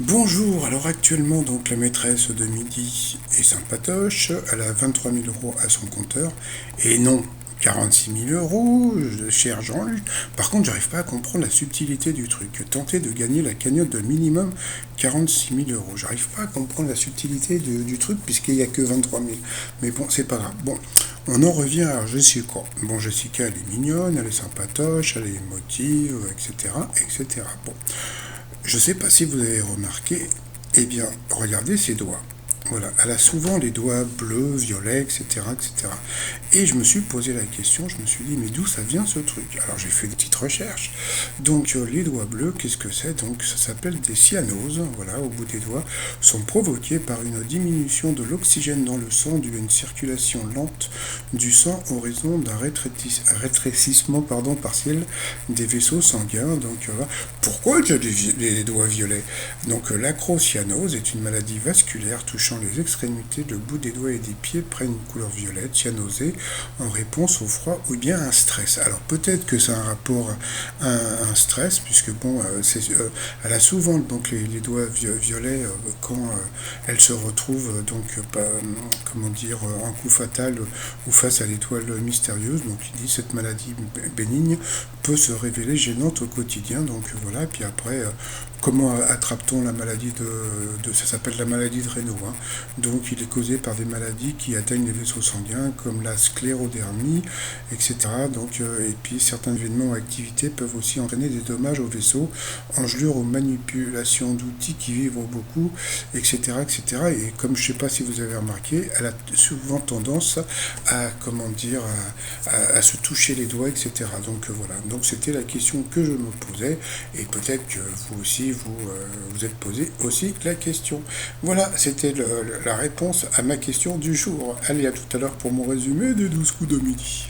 Bonjour, alors actuellement donc la maîtresse de midi est sympatoche, elle a 23 000 euros à son compteur, et non 46 000 euros, cher Jean-Luc. Par contre, j'arrive pas à comprendre la subtilité du truc. Tenter de gagner la cagnotte de minimum 46 000 euros. J'arrive pas à comprendre la subtilité du truc puisqu'il n'y a que 23 000. Mais bon, c'est pas grave. Bon, on en revient à Jessica. Bon, Jessica, elle est mignonne, elle est sympatoche, elle est émotive, etc., etc. Bon, je ne sais pas si vous avez remarqué, eh bien, regardez ses doigts. Voilà, elle a souvent les doigts bleus, violets, etc., etc. Et je me suis posé la question, je me suis dit, mais d'où ça vient ce truc? Alors j'ai fait des petites recherches. Donc les doigts bleus, qu'est-ce que c'est? Donc ça s'appelle des cyanoses, voilà, au bout des doigts, sont provoqués par une diminution de l'oxygène dans le sang due à une circulation lente du sang en raison d'un rétrécissement partiel des vaisseaux sanguins. Donc pourquoi tu as des doigts violets? Donc l'acrocyanose est une maladie vasculaire touchant les extrémités, le bout des doigts et des pieds prennent une couleur violette, cyanosée, en réponse au froid ou bien à un stress. Alors peut-être que c'est un rapport à un stress, puisque bon, elle a souvent donc les doigts violets quand elle se retrouve comment dire, en coup fatal ou face à l'étoile mystérieuse. Donc il dit cette maladie bénigne peut se révéler gênante au quotidien. Donc voilà, et puis après, comment attrape-t-on la maladie ça s'appelle la maladie de Raynaud, hein. Donc il est causé par des maladies qui atteignent les vaisseaux sanguins, comme la sclérodermie, etc. Donc, et puis certains événements ou activités peuvent aussi entraîner des dommages aux vaisseaux, engelures aux manipulations d'outils qui vibrent beaucoup, etc., etc. Et comme je ne sais pas si vous avez remarqué, elle a souvent tendance à, comment dire, à se toucher les doigts, etc. Donc voilà. Donc c'était la question que je me posais, et peut-être que vous aussi vous êtes posé aussi la question. Voilà, c'était la réponse à ma question du jour. Allez, à tout à l'heure pour mon résumé des 12 coups de midi.